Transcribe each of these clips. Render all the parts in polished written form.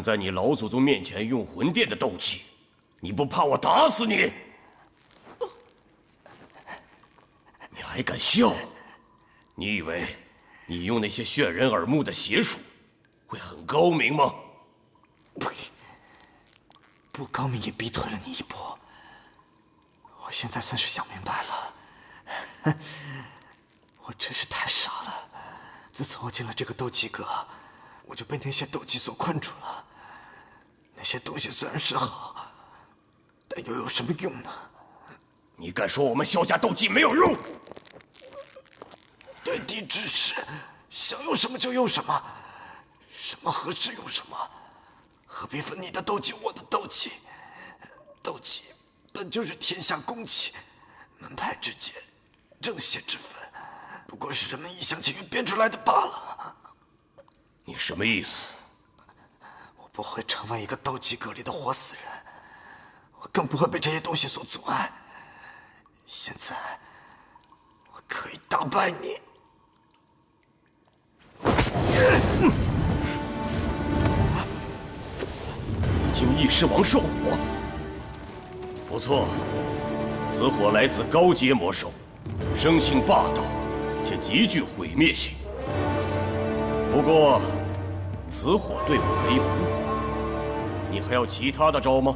在你老祖宗面前用魂殿的斗气，你不怕我打死你？你还敢笑？你以为你用那些炫人耳目的邪术会很高明吗？呸！不高明也逼退了你一步。我现在算是想明白了，我真是太傻了。自从我进了这个斗气阁，我就被那些斗气所困住了。那些东西虽然是好，但又有什么用呢？你敢说我们萧家斗技没有用？对敌之时，想用什么就用什么，什么合适用什么，何必分你的斗气我的斗气？斗气本就是天下公器，门派之间正邪之分，不过是人们一厢情愿编出来的罢了。你什么意思？我不会成为一个斗气阁里的活死人，我更不会被这些东西所阻碍。现在，我可以打败你。紫荆异狮王兽火，不错，此火来自高阶魔兽，生性霸道，且极具毁灭性。不过，此火对我没门，你还有其他的招吗？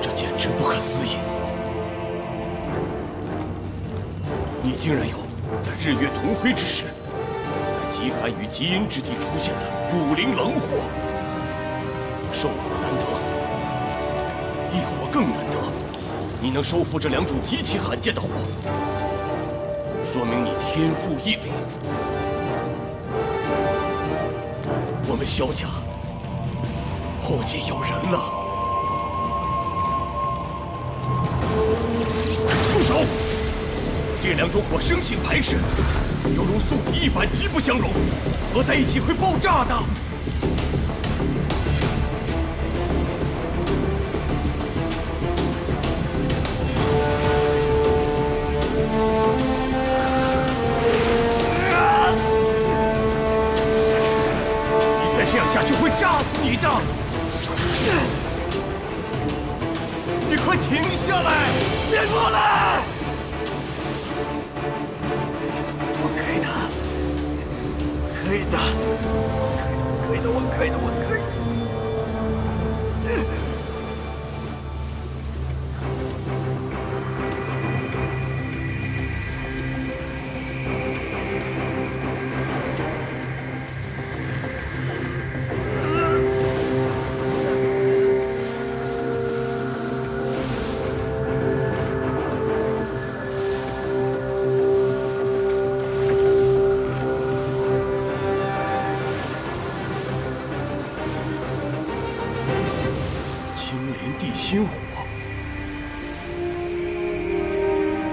这简直不可思议！你竟然有在日月同辉之时，在极寒与极阴之地出现的古灵冷火。兽火难得，异火更难得。你能收服这两种极其罕见的火，说明你天赋异禀。我们萧家后继有人了。住手！这两种火生性排斥，犹如素皮一般，极不相容，合在一起会爆炸的。你再这样下去会炸死你的！你快停下来，别过来！可以的，可以的，可以的，我可以的，我可以。心火，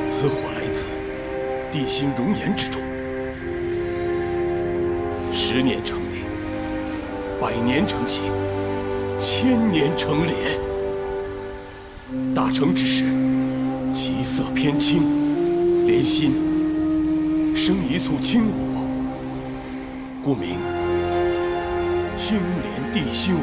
此火来自地心熔岩之中，10年成林，100年成形，1000年成莲。大成之时，其色偏青，莲心生一簇青火，故名青莲地心火。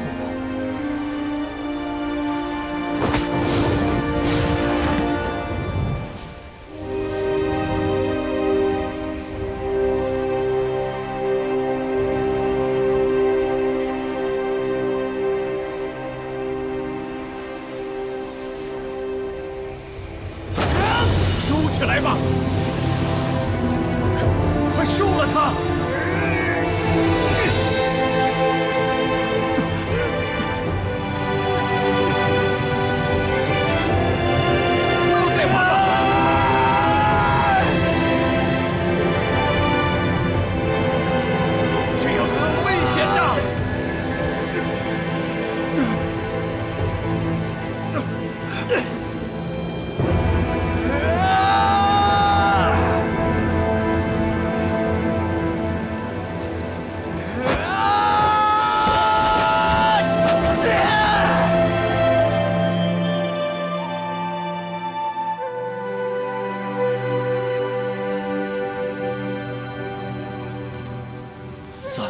起来吧，快收了他！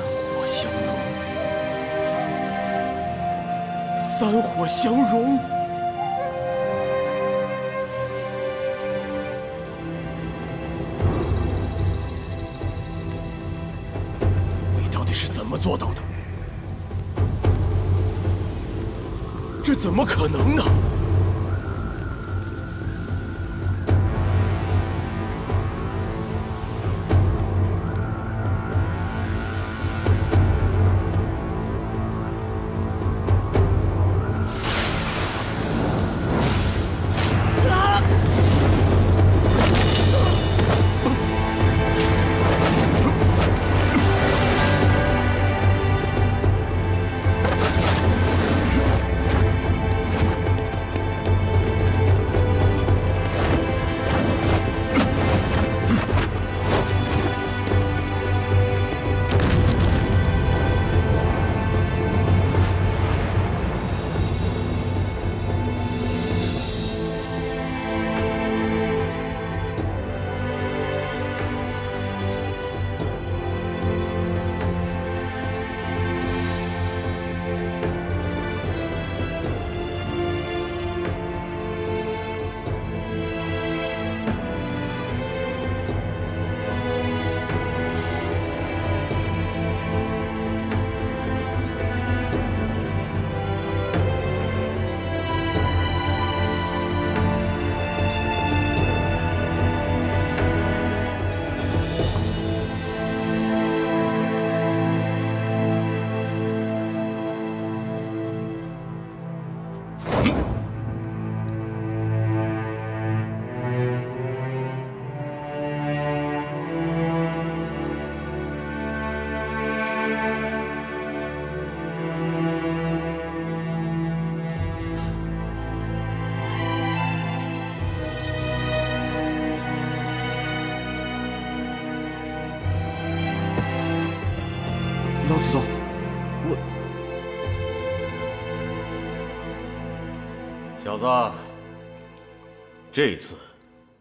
火相融，三火相融。你到底是怎么做到的？这怎么可能呢？老祖宗，小子，这次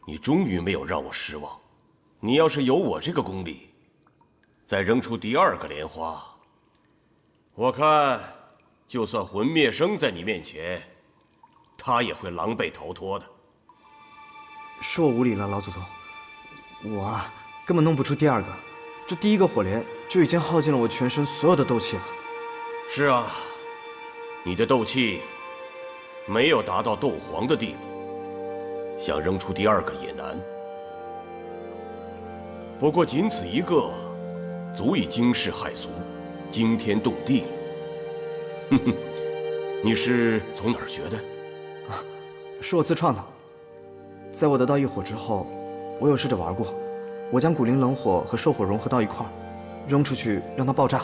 你终于没有让我失望。你要是有我这个功力，再扔出第二个莲花，我看就算魂灭生在你面前，他也会狼狈逃脱的。是我无礼了，老祖宗。我啊，根本弄不出第二个，这第一个火莲就已经耗尽了我全身所有的斗气了。是啊，你的斗气没有达到斗皇的地步，想扔出第二个也难。不过仅此一个，足以惊世骇俗，惊天动地了。哼哼，你是从哪儿学的？是我自创的。在我得到异火之后，我有试着玩过。我将古灵冷火和兽火融合到一块儿，扔出去让它爆炸，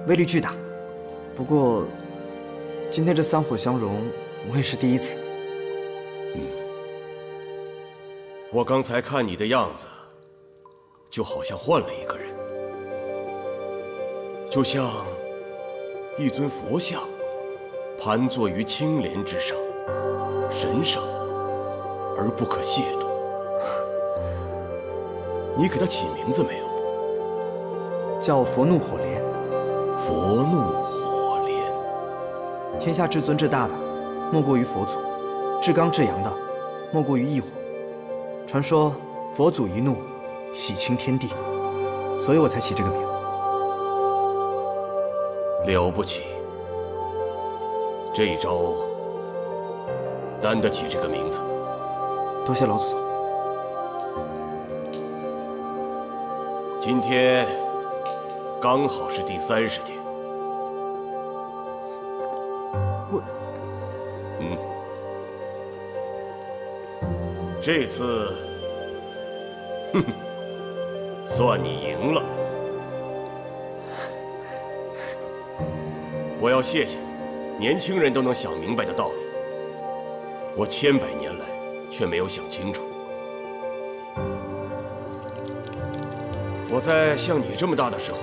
威力巨大。不过，今天这三火相融，我也是第一次。我刚才看你的样子，就好像换了一个人，就像一尊佛像，盘坐于青莲之上，神圣而不可亵渎。你给他起名字没有？叫佛怒火莲。佛怒火莲。天下至尊至大的，莫过于佛祖；至刚至阳的，莫过于异火。传说佛祖一怒，洗清天地，所以我才起这个名。了不起，这一招担得起这个名字。多谢老祖宗。今天刚好是第30天。这次，哼哼，算你赢了。我要谢谢你，年轻人都能想明白的道理，我千百年来却没有想清楚。我在像你这么大的时候，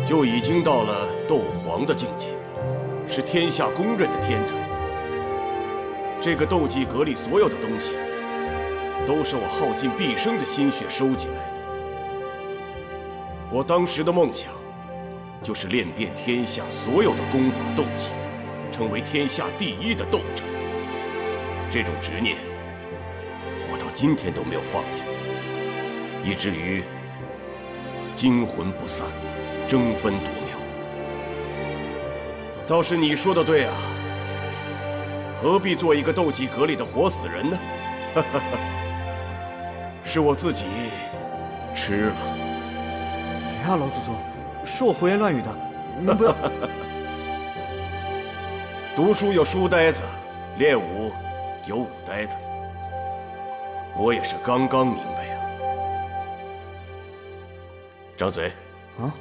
就已经到了斗皇的境界，是天下公认的天才。这个斗技阁里所有的东西，都是我耗尽毕生的心血收集来的。我当时的梦想，就是练遍天下所有的功法斗技，成为天下第一的斗者。这种执念，我到今天都没有放下，以至于精魂不散，争分夺秒。倒是你说的对啊，何必做一个斗技阁里的活死人呢？是我自己吃了。别啊，老祖宗，是我胡言乱语的，能不要？读书有书呆子，练武有武呆子。我也是刚刚明白呀。张嘴。啊？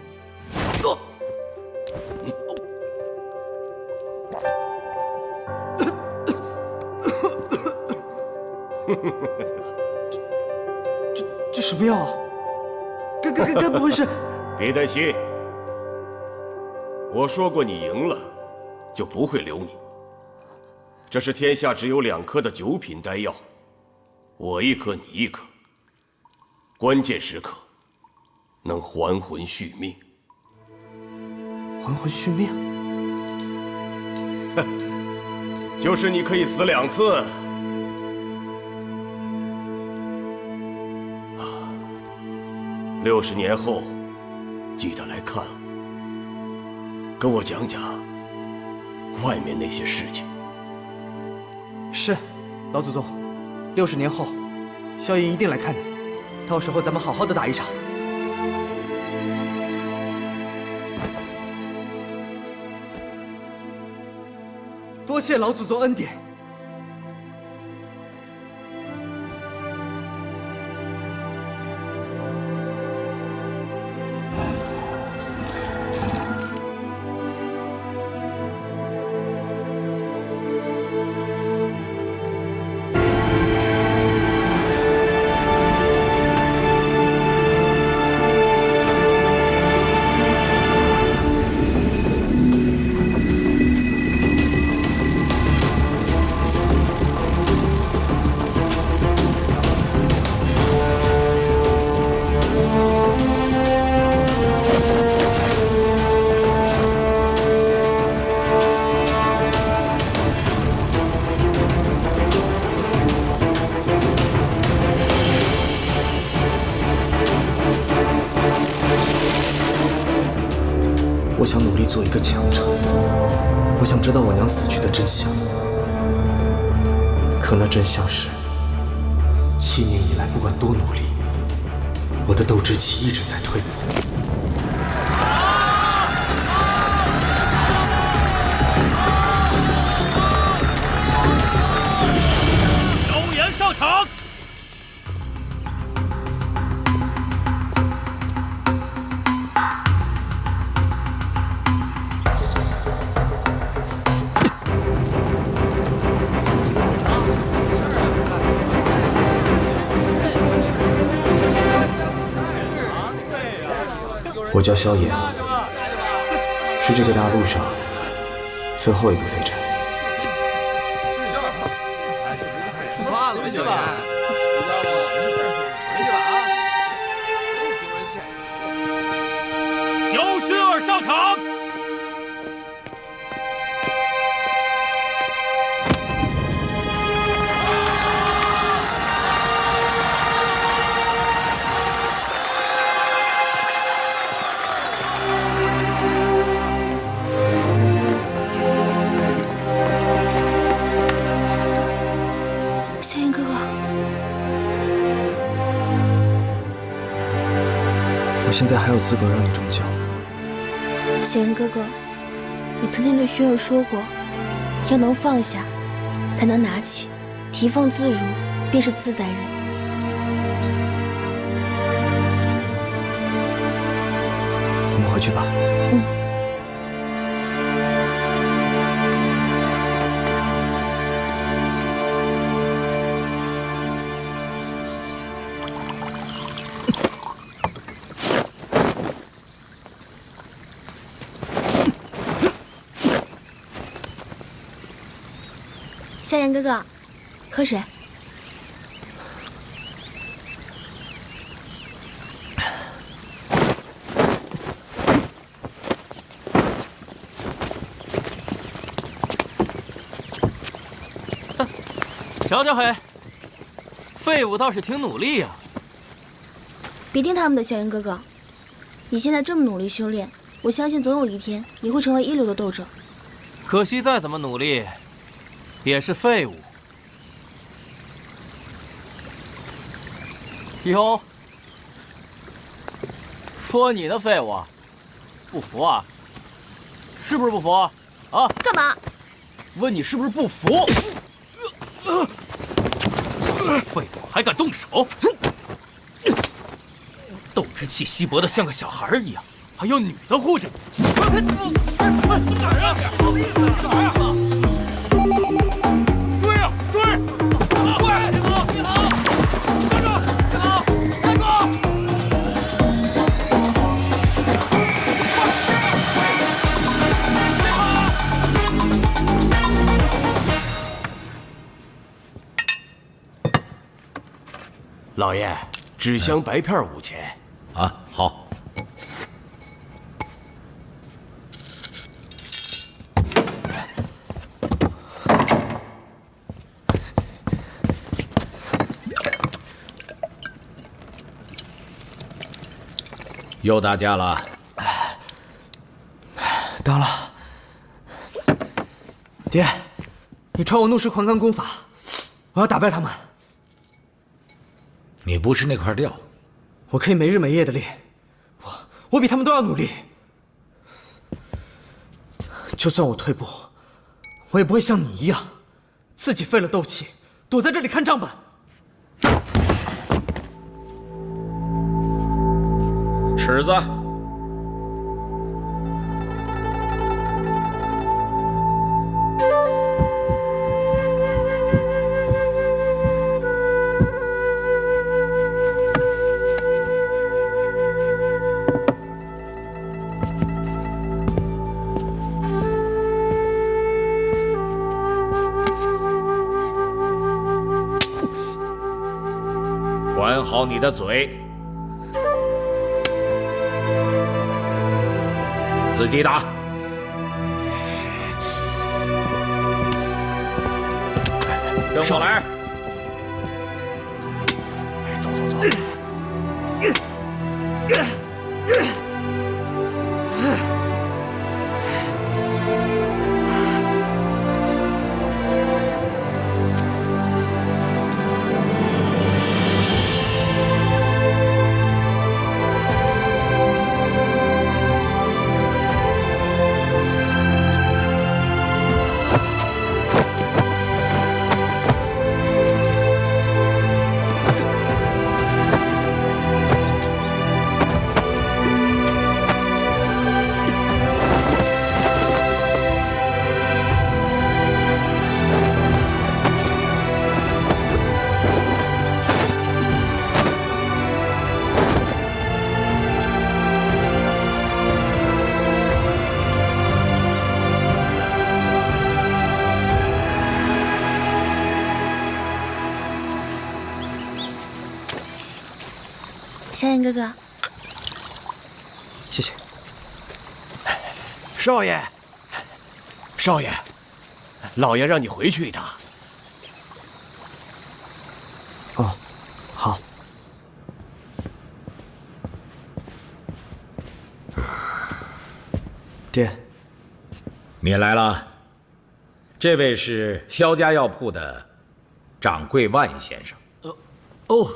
这什么药啊？该不会是？别担心，我说过你赢了，就不会留你。这是天下只有2颗的9品丹药，我1颗，你1颗，关键时刻能还魂续命。还魂续命？就是你可以死2次。60年后，记得来看我，跟我讲讲外面那些事情。是，老祖宗，60年后，萧炎一定来看你，到时候咱们好好的打一场。多谢老祖宗恩典。我想努力做一个强者，我想知道我娘死去的真相。可那真相是，7年以来，不管多努力，我的斗志气一直在退步。萧炎上场。我叫萧炎，是这个大陆上最后一个废柴。算了吧，萧炎，萧薰儿上场。萧炎哥哥，我现在还有资格让你这么叫？萧炎哥哥，你曾经对薰儿说过，要能放下，才能拿起，提放自如，便是自在人。我们回去吧。萧炎哥哥，喝水。瞧瞧嘿，废物倒是挺努力呀。别听他们的，小燕哥哥。你现在这么努力修炼，我相信总有一天你会成为一流的斗者。可惜再怎么努力，也是废物。哟，说你呢，废物，不服啊？是不是不服？啊？干嘛？问你是不是不服？小废物还敢动手！斗之气稀薄的像个小孩一样，还要女的护着你。哪儿啊？什么意思？哪儿啊？追啊！追！追！别跑！别跑！站住！别跑！站住！老爷，纸箱白片5钱。啊，好。又打架了？当了。爹，你传我怒石狂罡功法，我要打败他们。你不是那块料。我可以没日没夜的练，我比他们都要努力。就算我退步，我也不会像你一样，自己废了斗气，躲在这里看账本。尺子。管好你的嘴，自己打。跟我来。走走走。小燕哥哥，谢谢。少爷，少爷，老爷让你回去一趟。哦，好。爹，你来了。这位是萧家药铺的掌柜万先生。哦。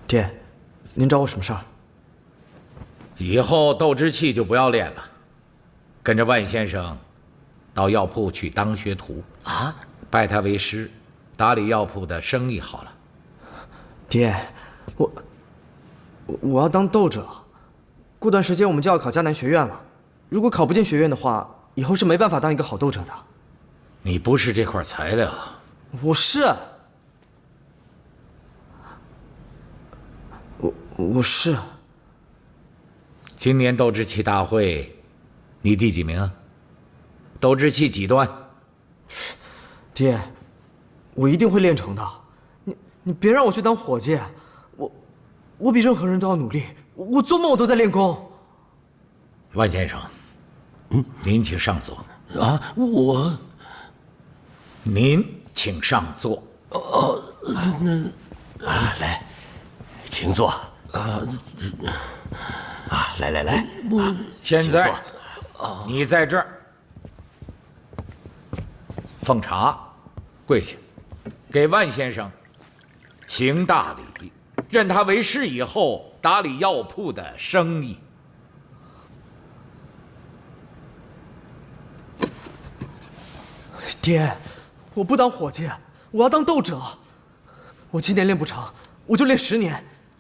爹，您找我什么事儿？以后斗之气就不要练了，跟着万先生到药铺去当学徒啊，拜他为师，打理药铺的生意好了。爹，我要当斗者，过段时间我们就要考迦南学院了。如果考不进学院的话，以后是没办法当一个好斗者的。你不是这块材料。我是。我是。今年斗之气大会，你第几名啊？斗之气几段？爹，我一定会练成的。你别让我去当伙计，我比任何人都要努力。我做梦我都在练功。万先生，您请上座。啊，您请上座。来，请坐。来，现在请坐你在这儿奉茶，跪下，给万先生行大礼，任他为师以后打理药铺的生意。爹，我不当伙计，我要当斗者。我今年练不成，我就练10年；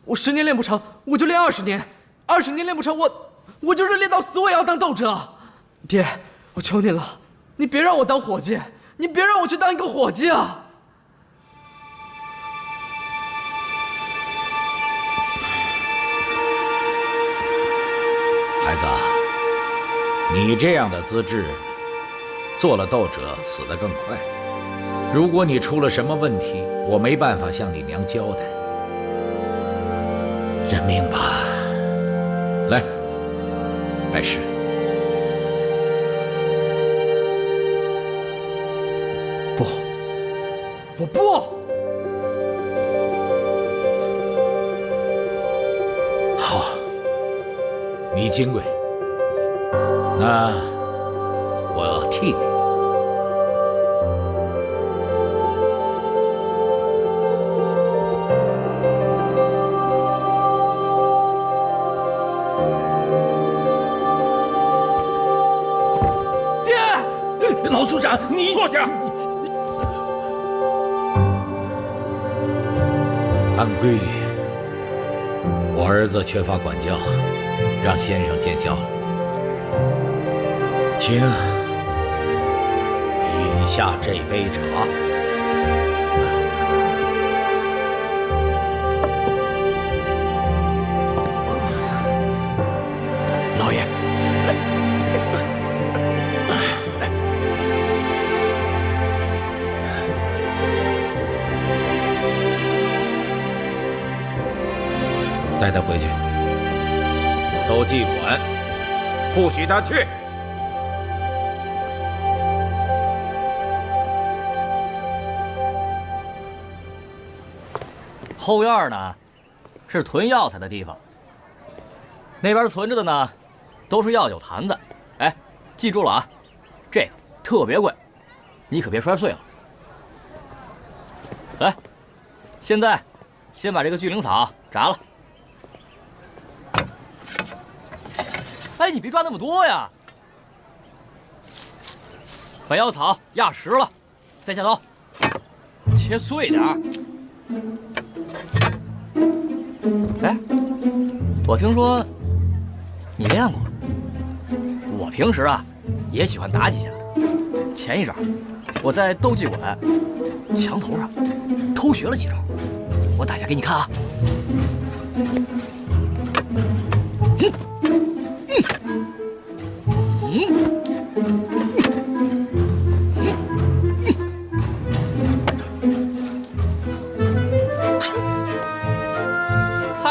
我10年练不成，我就练20年；20年练不成，我就是练到死，我也要当斗者。爹，我求你了，你别让我当伙计，你别让我去当一个伙计啊！孩子，你这样的资质，做了斗者死得更快。如果你出了什么问题，我没办法向你娘交代。认命吧。来，拜师。不，我不。好，你金贵，那我替你。老组长，你坐下。按规律，我儿子缺乏管教，让先生见笑了。请饮下这杯茶。老爷，带他回去，斗技馆不许他去。后院呢，是囤药材的地方。那边存着的呢，都是药酒坛子。哎，记住了啊，这个特别贵，你可别摔碎了。来，现在先把这个巨灵草炸了。哎，你别抓那么多呀！把药草压实了，再下刀，切碎点儿。哎，我听说你练过，我平时啊也喜欢打几下。前一阵我在斗技馆墙头上偷学了几招，我打下给你看啊。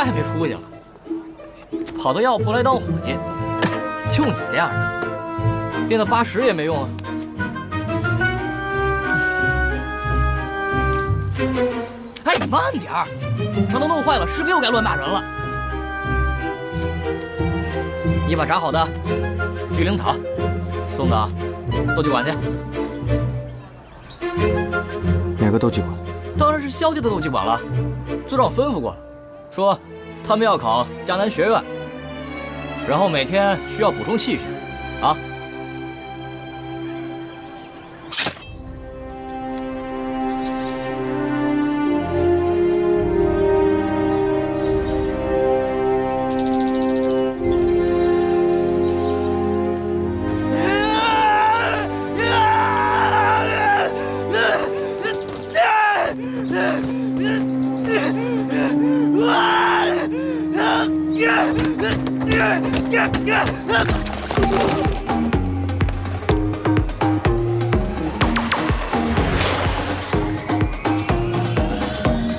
太没出息了，跑到药铺来当伙计，就你这样的，练到80也没用啊！哎，你慢点儿，这都弄坏了，师傅又该乱骂人了。你把炸好的巨灵草送到斗技馆去。哪个斗技馆？当然是萧家的斗技馆了，组长吩咐过了，说他们要考江南学院，然后每天需要补充气血，啊。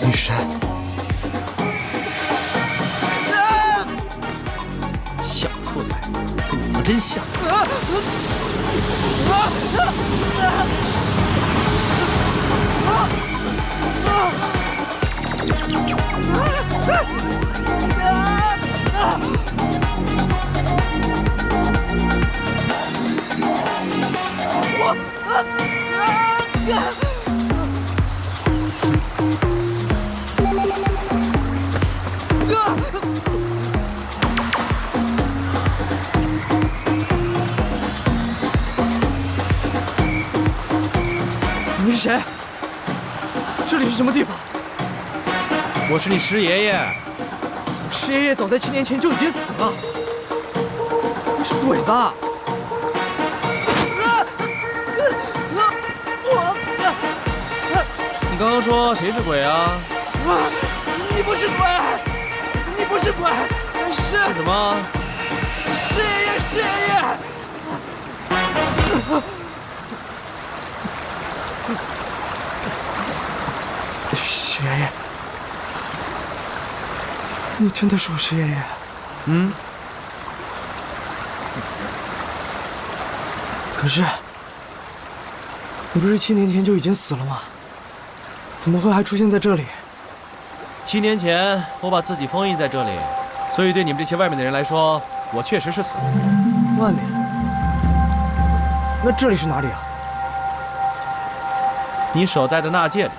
女神，小兔崽子，跟你娘真像。你是谁？这里是什么地方？我是你师爷爷。师爷爷早在7年前就已经死了。你是鬼吧？你刚刚说谁是鬼啊？你不是鬼，你不是鬼，是什么？师爷爷，师爷爷。师爷爷，你真的是我师爷爷？嗯。可是，你不是7年前就已经死了吗？怎么会还出现在这里7年前我把自己封印在这里，所以对你们这些外面的人来说，我确实是死了。外面？那这里是哪里啊？你所在的纳戒里。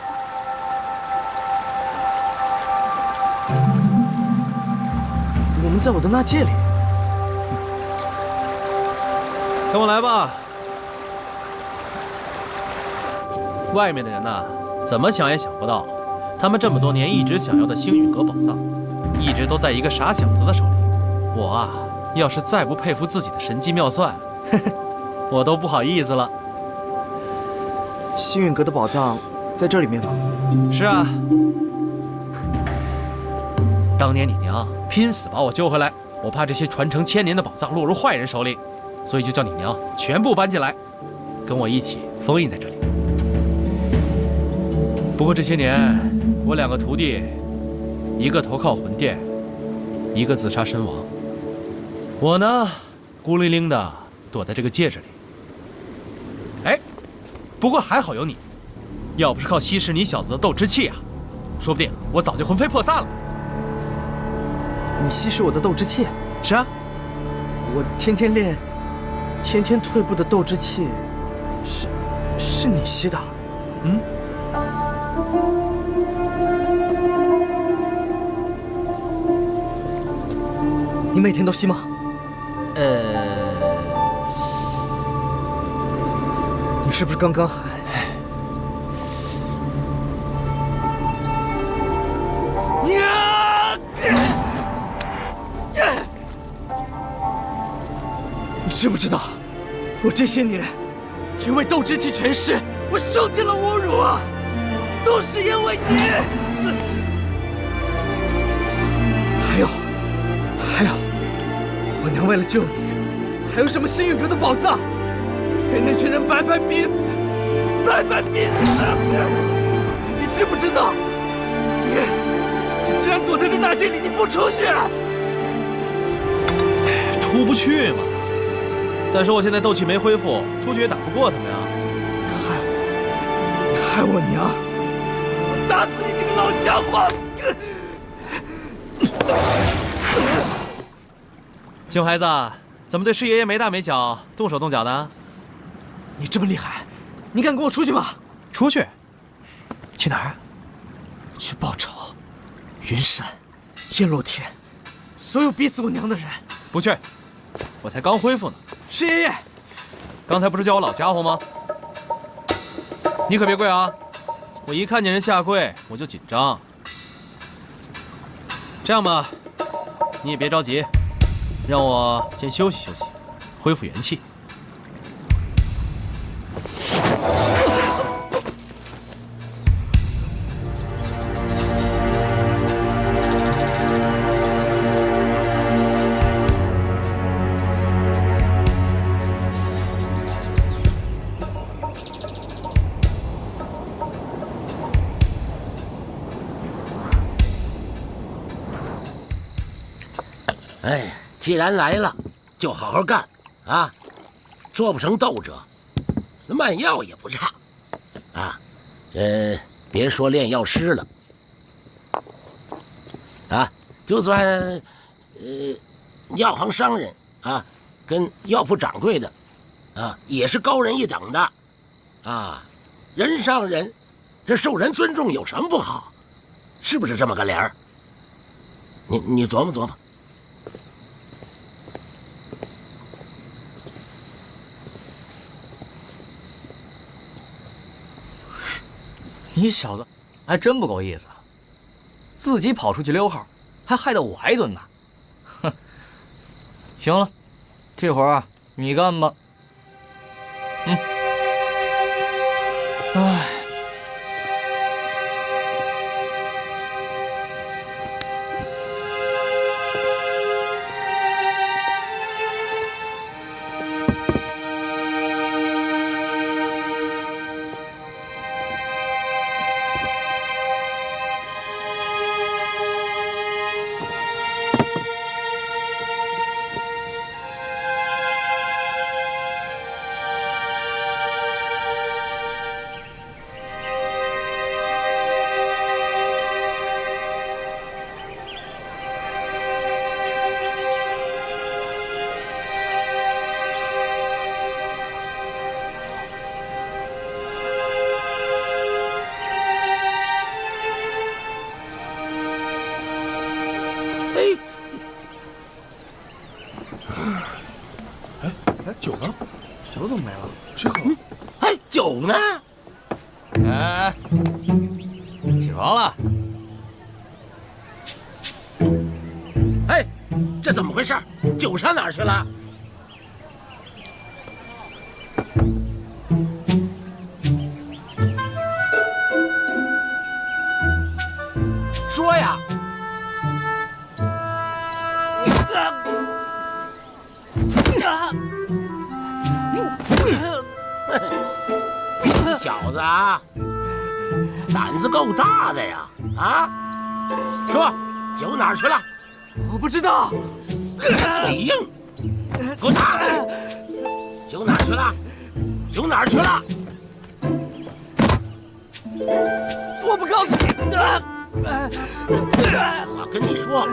我们在我的纳戒里。跟我来吧。外面的人呐，怎么想也想不到，他们这么多年一直想要的星陨阁宝藏，一直都在一个傻小子的手里。我啊，要是再不佩服自己的神机妙算，我都不好意思了。星陨阁的宝藏在这里面吗？是啊。当年你娘拼死把我救回来，我怕这些传承1000年的宝藏落入坏人手里，所以就叫你娘全部搬进来，跟我一起封印在这里。不过这些年，我2个徒弟，一个投靠魂殿，一个自杀身亡。我呢，孤零零的躲在这个戒指里。哎，不过还好有你，要不是靠稀释你小子的斗之气啊，说不定我早就魂飞魄散了。你稀释我的斗之气？是啊，我天天练，天天退步的斗之气，是你吸的？嗯。你每天都吸吗？你是不是刚刚还？你知不知道，我这些年因为斗之气全失，我受尽了侮辱啊！都是因为你。还有，我娘为了救你，还有什么星陨阁的宝藏，给那群人白白逼死，白白逼死！你知不知道？你竟然躲在这大街里，你不出去？出不去嘛。再说我现在斗气没恢复，出去也打不过他们呀。你害我娘！我打死你这个老家伙！熊孩子，怎么对师爷爷没大没小，动手动脚的？你这么厉害，你敢跟我出去吗？出去？去哪儿？去报仇。云山、燕落天，所有逼死我娘的人。不去，我才刚恢复呢。师爷爷，刚才不是叫我老家伙吗？你可别跪啊！我一看见人下跪，我就紧张。这样吧，你也别着急，让我先休息休息，恢复元气。哎，既然来了，就好好干啊！做不成斗者，那卖药也不差啊。别说炼药师了，啊，就算药行商人啊，跟药铺掌柜的，啊，也是高人一等的，啊，人上人，这受人尊重有什么不好？是不是这么个理儿？你琢磨琢磨。你小子还真不够意思，自己跑出去溜号，还害得我挨顿呢。哼，行了，这活儿你干吧。唉。酒呢？酒怎么没了？谁喝了？哎，酒呢？哎，起床了。哎，这怎么回事？酒上哪儿去了？说呀！小子啊，胆子够大的呀！啊，说酒哪儿去了？我不知道。嘴硬，给我打！酒哪儿去了？酒哪儿去了？我不告诉你。我跟你说，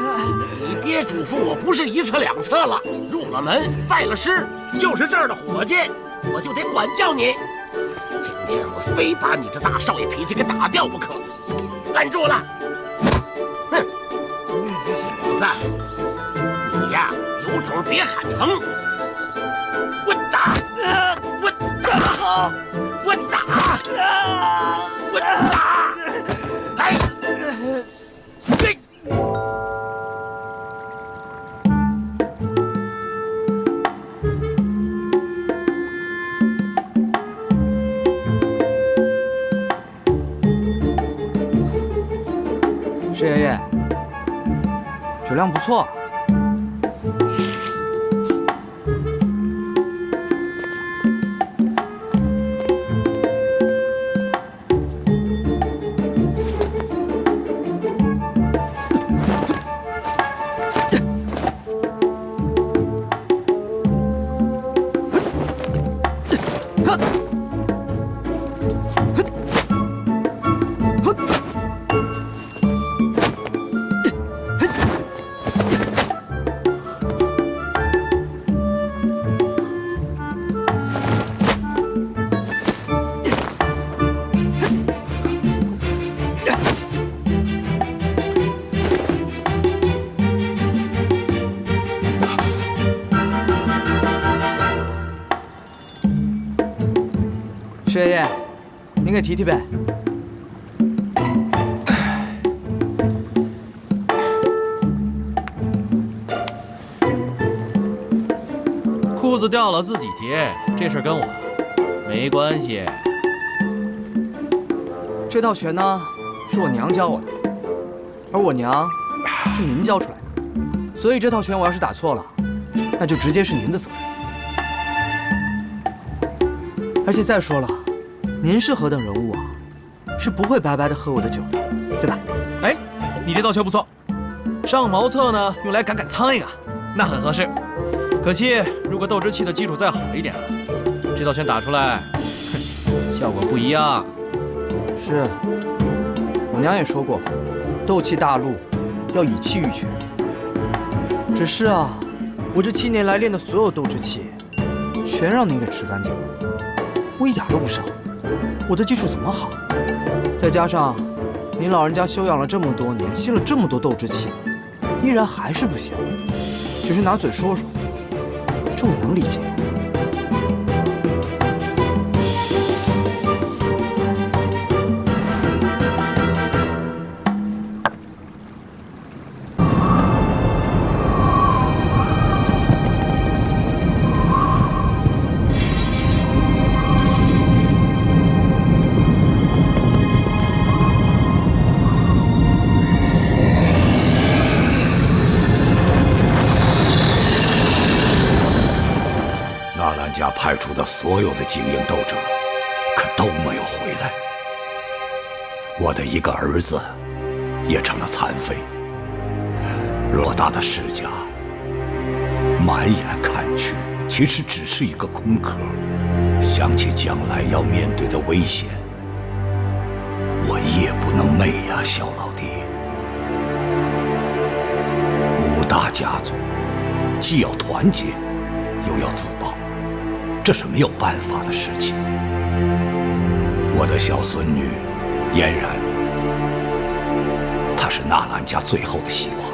你爹嘱咐我不是一次两次了，入了门拜了师，就是这儿的伙计，我就得管教你。今天我非把你这大少爷脾气给打掉不可！按住了！哼，小子，你呀有种别喊疼！我打！我打！我打！我打！哎！嘿！石爷爷，酒量不错。石爷爷，您给提提呗。裤子掉了自己提，这事跟我没关系。这套拳呢，是我娘教我的，而我娘是您教出来的，所以这套拳我要是打错了，那就直接是您的责任。而且再说了，您是何等人物啊，是不会白白的喝我的酒的，对吧？哎，你这道拳不错，上茅厕呢用来赶苍蝇啊，那很合适。可惜如果斗之气的基础再好一点，这道拳打出来，哼，效果不一样。是，我娘也说过，斗气大陆要以气御拳。只是啊，我这7年来练的所有斗之气，全让您给吃干净了，我一点都不少。我的基础怎么好？再加上您老人家修养了这么多年，吸了这么多斗之气，依然还是不行，只是拿嘴说说，这我能理解。家派出的所有的精英斗者，可都没有回来。我的一个儿子也成了残废。偌大的世家，满眼看去，其实只是一个空壳。想起将来要面对的危险，我夜不能寐呀，小老弟。5大家族，既要团结，又要自保。这是没有办法的事情。我的小孙女嫣然，她是纳兰家最后的希望，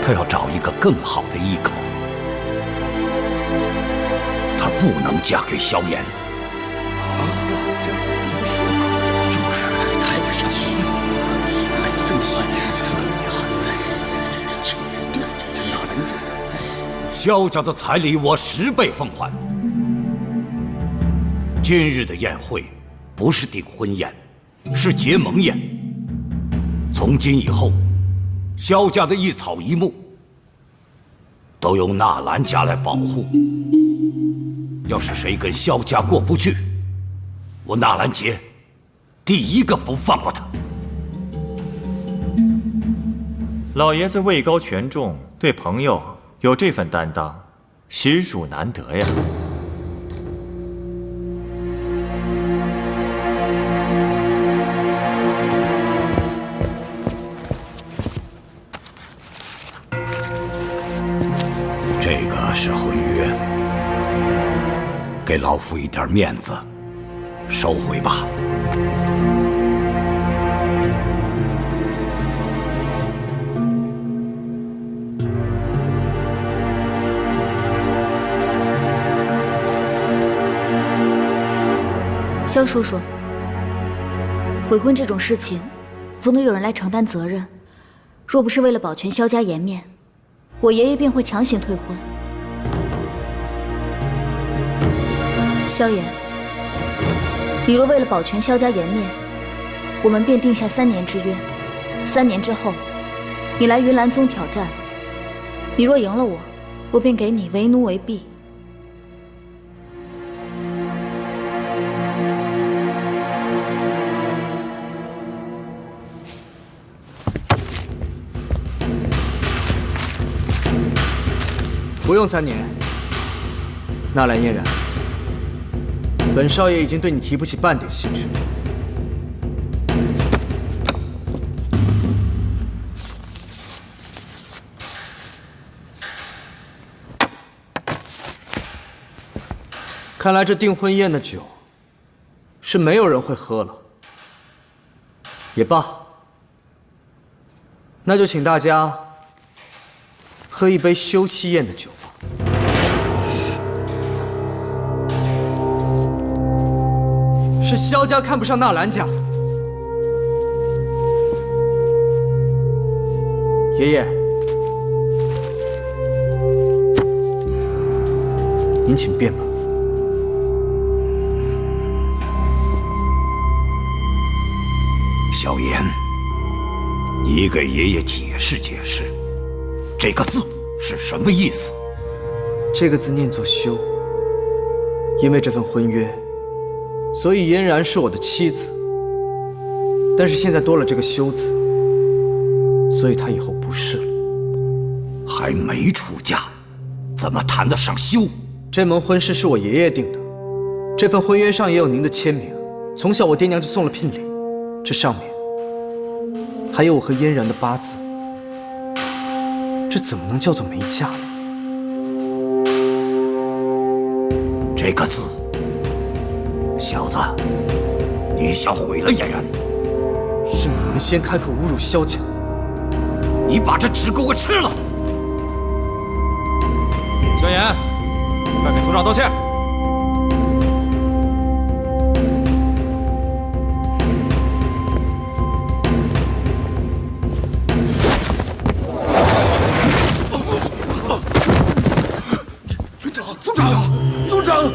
她要找一个更好的依靠，她不能嫁给萧炎。这怎么说法？就是这太不像话了！哎，真烦死了呀！这纳兰家，萧家的彩礼我10倍奉还。今日的宴会不是订婚宴，是结盟宴。从今以后，萧家的一草一木都由纳兰家来保护。要是谁跟萧家过不去，我纳兰杰第一个不放过他。老爷子位高权重，对朋友有这份担当，实属难得呀。这个是婚约，给老夫一点面子，收回吧。萧叔叔，悔婚这种事情，总得有人来承担责任。若不是为了保全萧家颜面，我爷爷便会强行退婚。萧炎，你若为了保全萧家颜面，我们便定下3年之约。3年之后，你来云岚宗挑战。你若赢了我，我便给你为奴为婢。不用3年，纳兰嫣然，本少爷已经对你提不起半点兴趣了。看来这订婚宴的酒是没有人会喝了。也罢，那就请大家喝一杯休妻宴的酒吧。是萧家看不上纳兰家，爷爷，您请便吧。萧炎，你给爷爷解释解释，这个字是什么意思？这个字念作休，因为这份婚约，所以嫣然是我的妻子。但是现在多了这个休字，所以她以后不是了。还没出嫁，怎么谈得上休？这门婚事是我爷爷定的，这份婚约上也有您的签名。从小我爹娘就送了聘礼，这上面还有我和嫣然的八字，这怎么能叫做没嫁呢？这个字，小子，你想毁了嫣然？是你们先开口侮辱萧家，你把这纸给我吃了！萧炎，快给族长道歉！族长！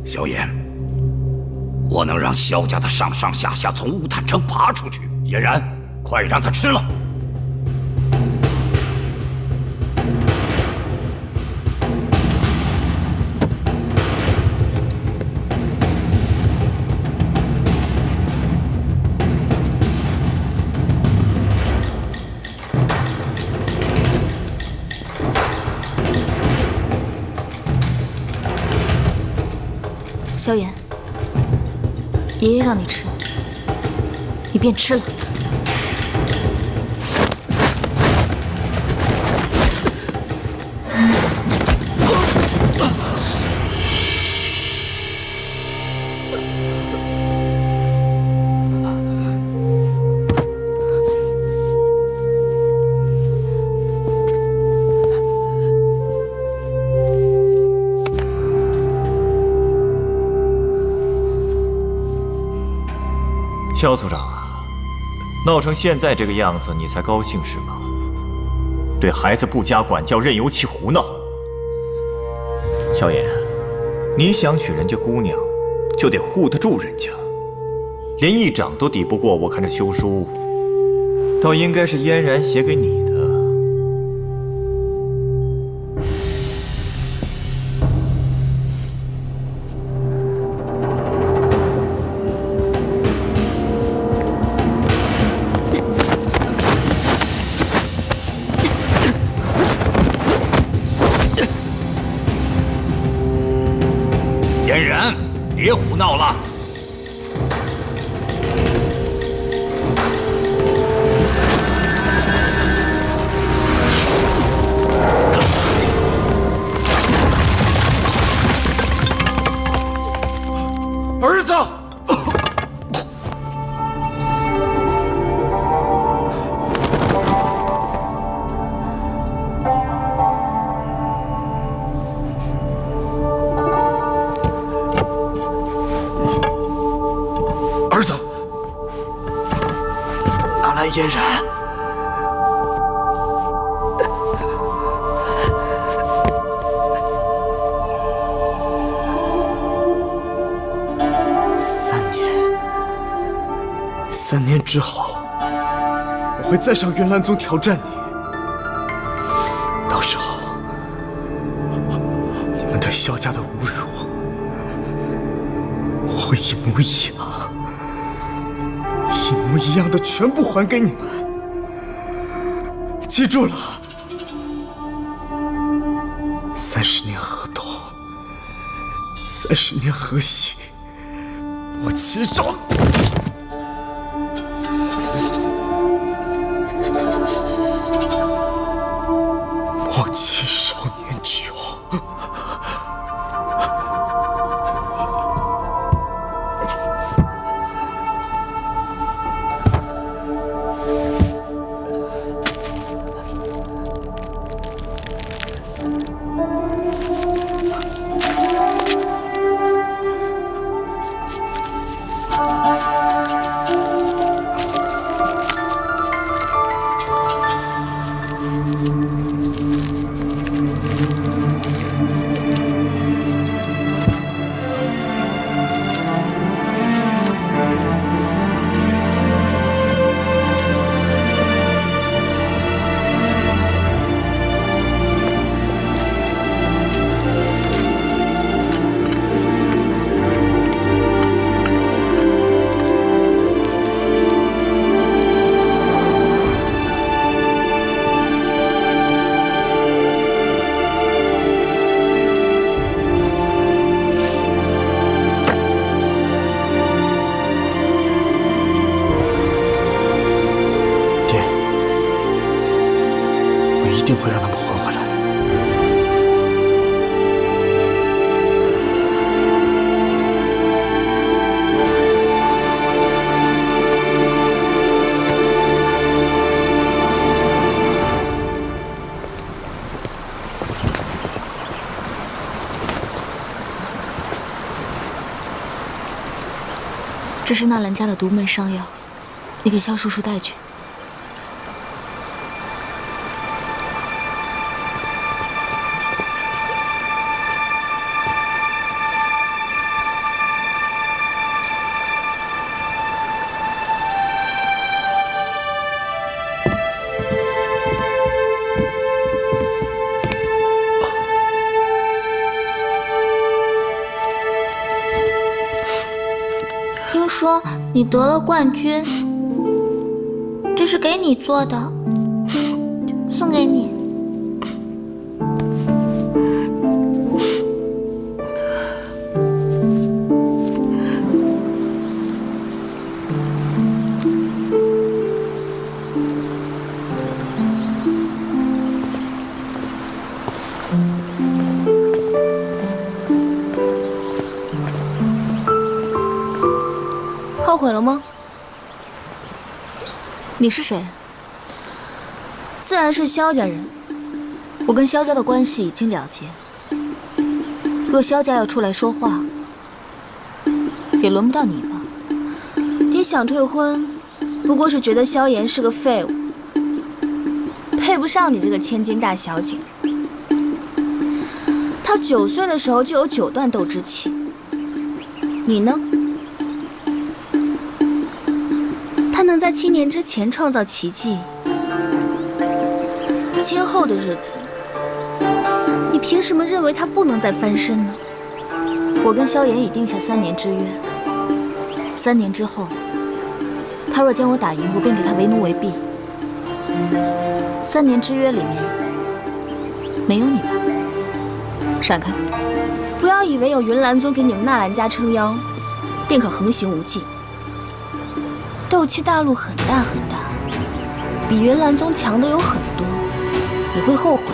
萧炎，我能让萧家的上上下下从乌坦城爬出去。嫣然，快让他吃了！萧炎，爷爷让你吃，你便吃了。萧族长啊，闹成现在这个样子，你才高兴是吗？对孩子不加管教，任由其胡闹。萧炎，你想娶人家姑娘，就得护得住人家，连一掌都抵不过，我看这休书，倒应该是嫣然写给你的。嫣然，别胡闹了！儿子，儿子，拿来嫣然。3年之后，我会再上云岚宗挑战你。到时候，你们对萧家的侮辱，我会一模一样的全部还给你们。记住了，30年河东，30年河西，莫欺少。莫欺少年穷。定会让他们还回来的。这是纳兰家的独门伤药，你给萧叔叔带去。听说你得了冠军，这是给你做的，送给你。后悔了吗？你是谁？自然是萧家人。我跟萧家的关系已经了结。若萧家要出来说话，也轮不到你吧？你想退婚，不过是觉得萧炎是个废物，配不上你这个千金大小姐。他9岁的时候就有9段斗之气，你呢？他能在7年之前创造奇迹，今后的日子，你凭什么认为他不能再翻身呢？我跟萧炎已定下3年之约，3年之后，他若将我打赢，我便给他为奴为婢。3年之约里面没有你吧？闪开！不要以为有云岚宗给你们纳兰家撑腰，便可横行无忌。斗气大陆很大很大，比云岚宗强的有很多，你会后悔的。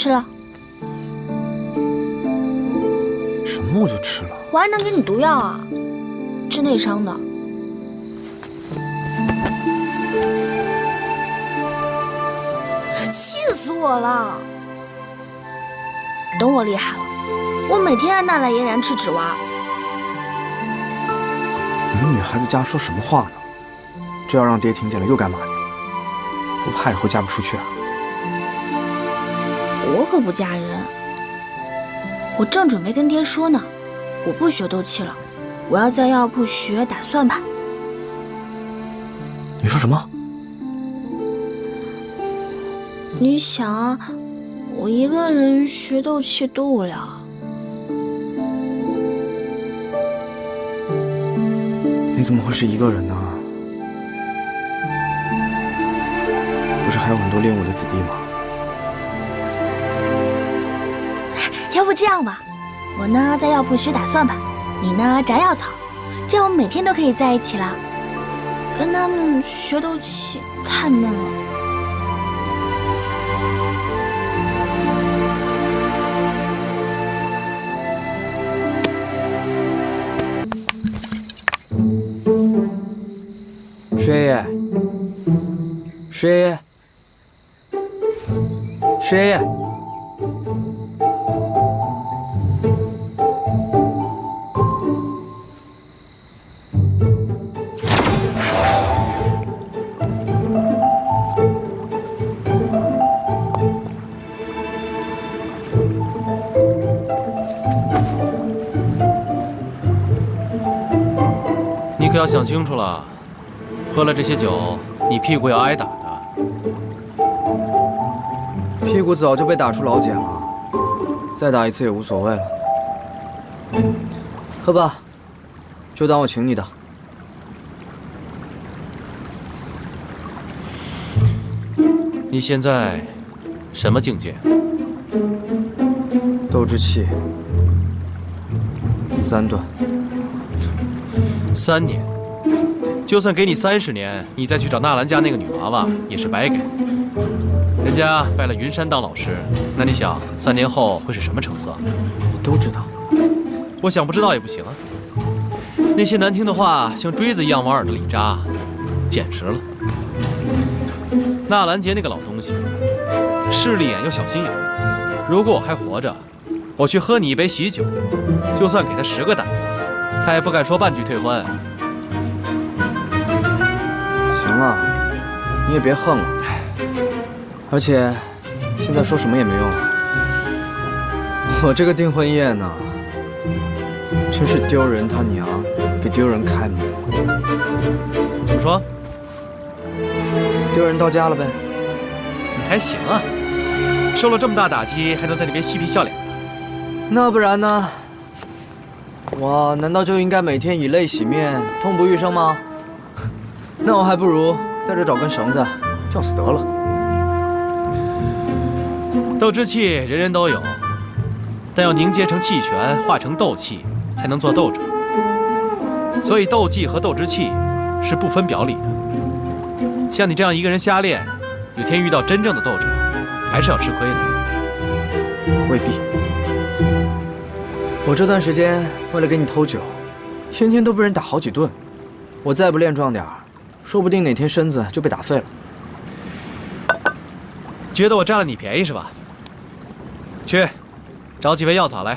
吃了，什么我就吃了？我还能给你毒药啊，治内伤的。气死我了！等我厉害了，我每天让纳兰嫣然吃纸娃。你们女孩子家说什么话呢？这要让爹听见了又该骂你了，不怕以后嫁不出去啊？我可不嫁人，我正准备跟爹说呢，我不学斗气了，我要在药铺学打算盘。你说什么？你想啊，我一个人学斗气多无聊。你怎么会是一个人呢？不是还有很多练武的子弟吗？要不这样吧，我呢在药铺学打算盘，你呢炸药草，这样我们每天都可以在一起了。跟他们学斗气太闷了。师爷爷，师爷爷，师爷爷。你可要想清楚了，喝了这些酒，你屁股要挨打的。屁股早就被打出老茧了，再打一次也无所谓了。喝吧，就当我请你的。你现在什么境界？斗之气3段。3年，就算给你30年，你再去找纳兰家那个女娃娃也是白给。人家拜了云山当老师，那你想3年后会是什么成色？我都知道。我想不知道也不行啊。那些难听的话像锥子一样往耳朵里扎，捡实了。纳兰杰那个老东西，势利眼又小心眼。如果我还活着，我去喝你一杯喜酒，就算给他10个胆子，他也不敢说半句退婚。行了，你也别横了。而且，现在说什么也没用了。我这个订婚夜呢，真是丢人他娘，给丢人开门。怎么说？丢人到家了呗？你还行啊，受了这么大打击，还能在那边嬉皮笑脸。那不然呢？我难道就应该每天以泪洗面，痛不欲生吗？那我还不如在这找根绳子，吊死得了。斗之气人人都有，但要凝结成气旋，化成斗气，才能做斗者。所以斗技和斗之气是不分表里的。像你这样一个人瞎练，有天遇到真正的斗者，还是要吃亏的。未必。我这段时间为了给你偷酒，天天都被人打好几顿。我再不练壮点儿，说不定哪天身子就被打废了。觉得我占了你便宜是吧？去，找几味药草来。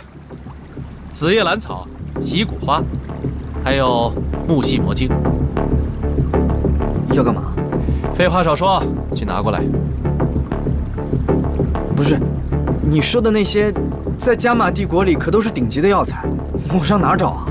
紫叶兰草、洗骨花，还有木细魔精。要干嘛？废话少说，去拿过来。不是，你说的那些，在加玛帝国里可都是顶级的药材，我上哪儿找啊？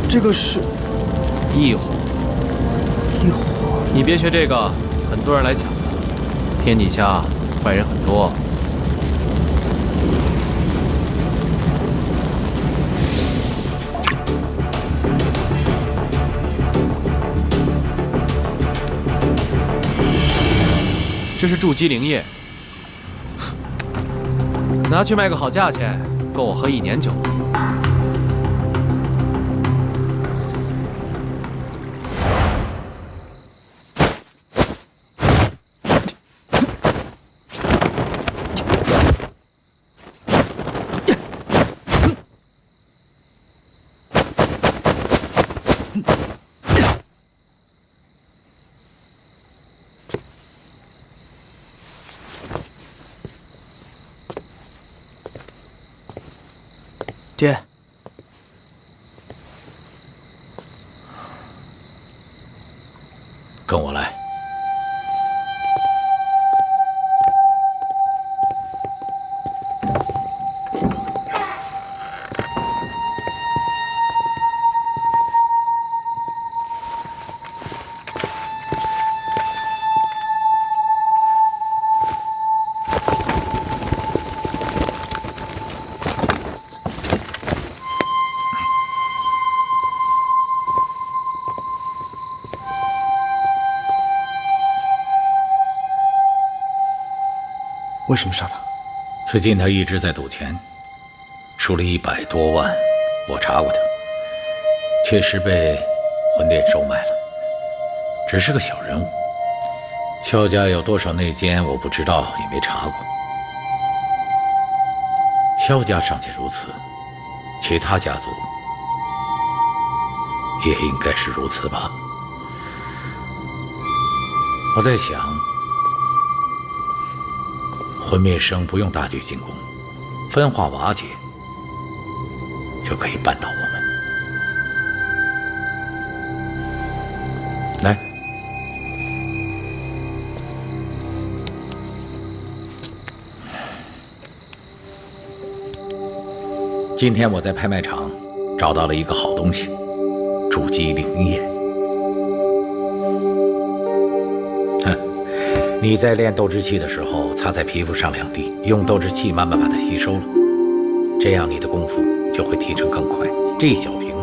这个是异火。异火？你别学这个，很多人来抢的。天底下坏人很多。这是筑基灵液，拿去卖个好价钱，够我喝1年酒了。爹，跟我来。为什么杀他？最近他一直在赌钱，输了100多万。我查过他，确实被魂殿收买了，只是个小人物。萧家有多少内奸我不知道，也没查过。萧家尚且如此，其他家族也应该是如此吧。我在想，魂灭生不用大举进攻，分化瓦解就可以扳倒我们。来，今天我在拍卖场找到了一个好东西——筑基灵液。你在练斗之气的时候，擦在皮肤上2滴，用斗之气慢慢把它吸收了，这样你的功夫就会提升更快。这一小瓶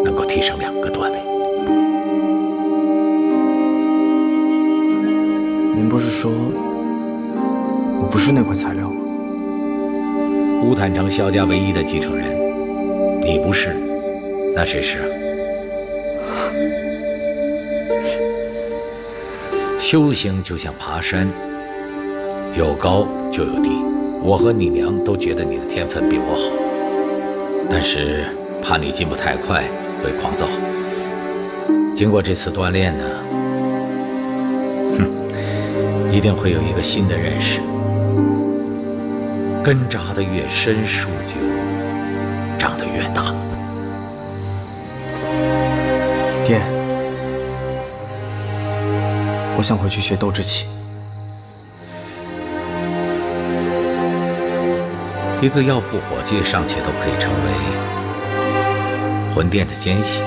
能够提升2个段位。您不是说我不是那块材料吗？乌坦城萧家唯一的继承人，你不是，那谁是啊？修行就像爬山，有高就有低。我和你娘都觉得你的天分比我好，但是怕你进步太快会狂躁。经过这次锻炼呢，一定会有一个新的认识。根扎得越深，树就长得越大。爹，我想回去学斗之气。一个药铺伙计尚且都可以成为魂殿的奸细，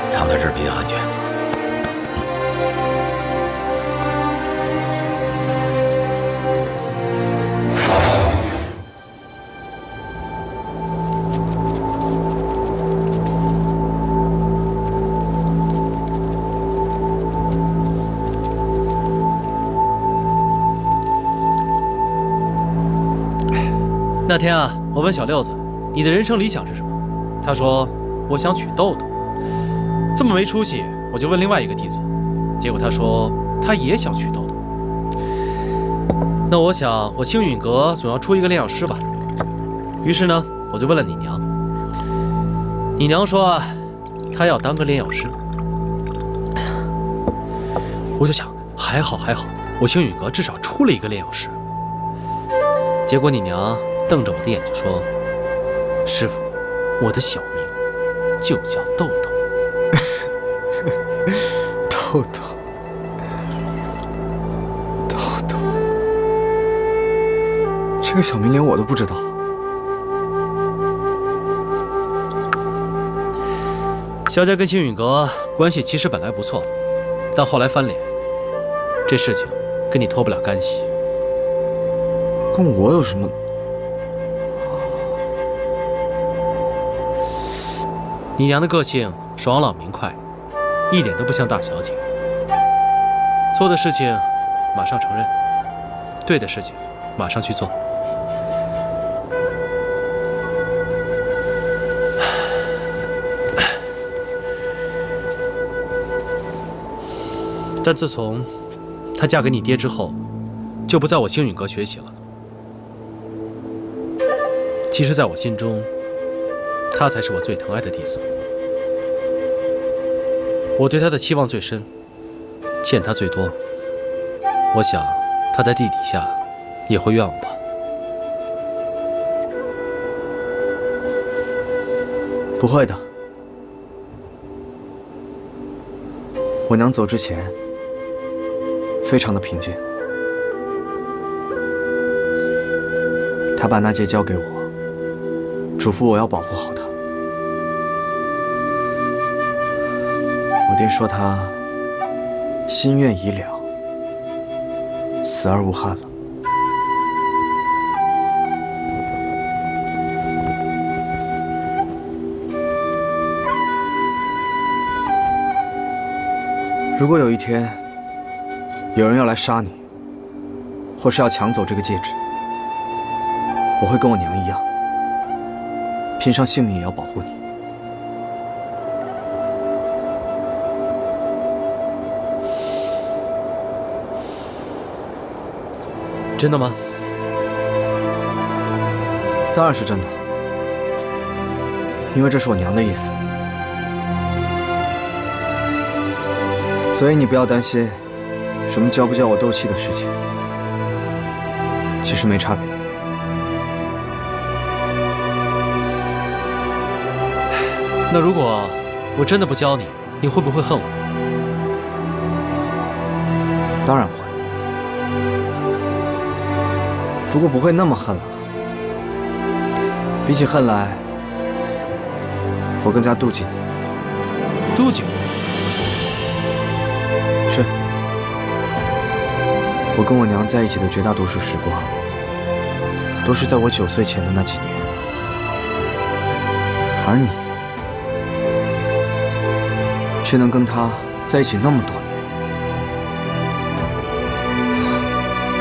藏在这儿比较安全。那天啊，我问小六子，你的人生理想是什么？他说，我想娶豆豆。这么没出息，我就问另外一个弟子，结果他说他也想娶豆豆。那我想，我青允阁总要出一个炼药师吧。于是呢，我就问了你娘。你娘说，她要当个炼药师。我就想，还好，我青允阁至少出了一个炼药师。结果你娘瞪着我的眼睛说：“师傅，我的小名就叫豆豆。”豆豆，豆豆，这个小名连我都不知道。萧家跟青允阁关系其实本来不错，但后来翻脸，这事情跟你脱不了干系。跟我有什么？你娘的个性爽朗明快，一点都不像大小姐。错的事情马上承认，对的事情马上去做。但自从她嫁给你爹之后，就不在我青允阁学习了。其实，在我心中，她才是我最疼爱的弟子。我对她的期望最深，欠她最多。我想，她在地底下也会怨我吧。不会的。我娘走之前，非常的平静。她把那戒交给我，嘱咐我要保护好它。我爹说他心愿已了，死而无憾了。如果有一天有人要来杀你，或是要抢走这个戒指，我会跟我娘一样，拼上性命也要保护你。真的吗？当然是真的，因为这是我娘的意思。所以你不要担心什么教不教我斗气的事情，其实没差别。那如果我真的不教你，你会不会恨我？当然会，不过不会那么恨了。比起恨来，我更加妒忌你。妒忌我？是，我跟我娘在一起的绝大多数时光，都是在我9岁前的那几年，而你却能跟她在一起那么多年。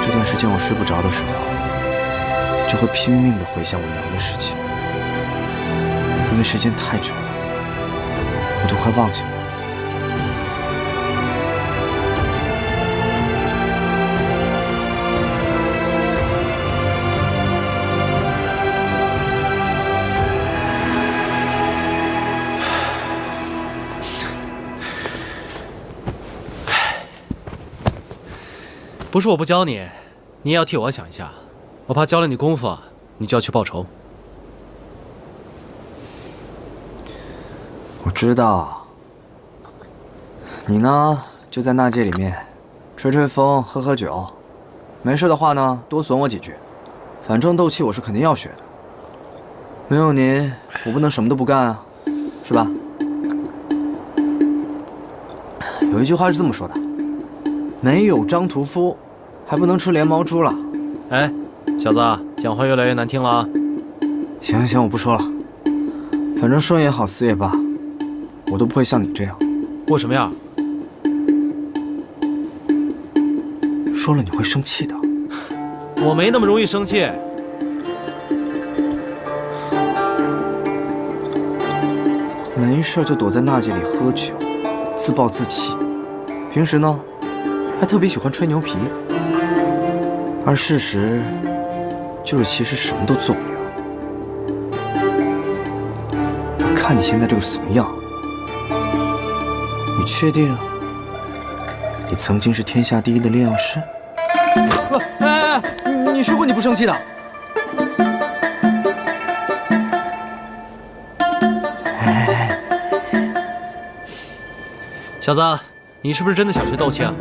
这段时间我睡不着的时候，就会拼命地回想我娘的事情，因为时间太久了，我都快忘记了。不是我不教你，你也要替我想一下，我怕教了你功夫，你就要去报仇。我知道，你呢就在纳戒里面吹吹风、喝喝酒，没事的话呢多损我几句，反正斗气我是肯定要学的。没有您，我不能什么都不干啊，是吧？有一句话是这么说的：没有张屠夫，还不能吃连毛猪了。哎，小子，讲话越来越难听了啊！行行，我不说了，反正生也好，死也罢，我都不会像你这样。我什么样？说了你会生气的。我没那么容易生气。没事就躲在纳戒里喝酒，自暴自弃。平时呢，还特别喜欢吹牛皮。而事实就是，其实什么都做不了。看你现在这个怂样，你确定你曾经是天下第一的炼药师？哎，你说过你不生气的。小子，你是不是真的想学斗气啊？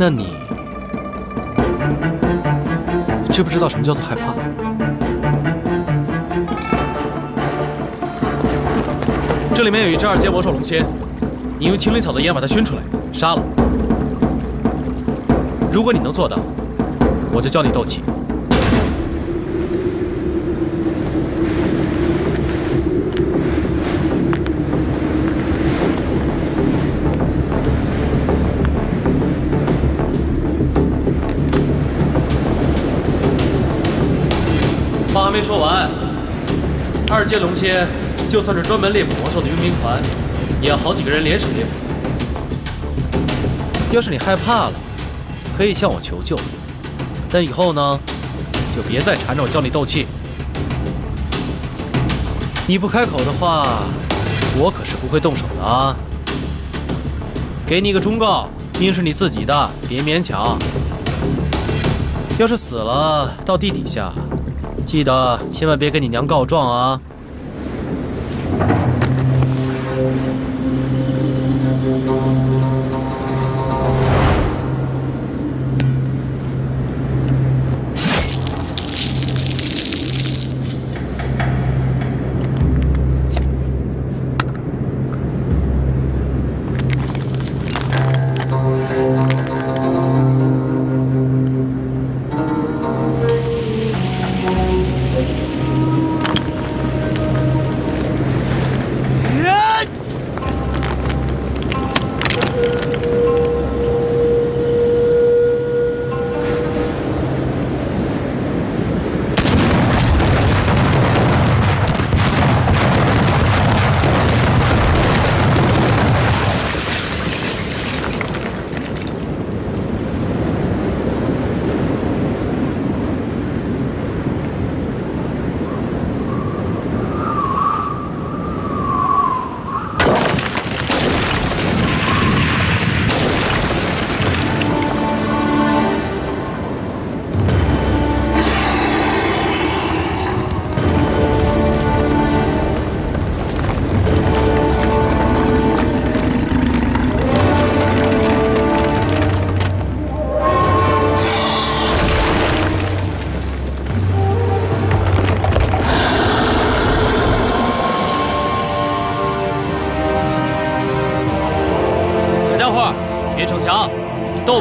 那你知不知道什么叫做害怕？这里面有一只2阶魔兽龙蝎，你用青灵草的烟把它熏出来，杀了。如果你能做到，我就教你斗气。话还没说完，2阶龙蝎就算是专门猎捕魔兽的佣兵团，也要好几个人联手猎捕。要是你害怕了，可以向我求救，但以后呢，就别再缠着我教你斗气。你不开口的话，我可是不会动手的啊！给你一个忠告，命是你自己的，别勉强。要是死了到地底下，记得千万别跟你娘告状啊！别逞强，你斗不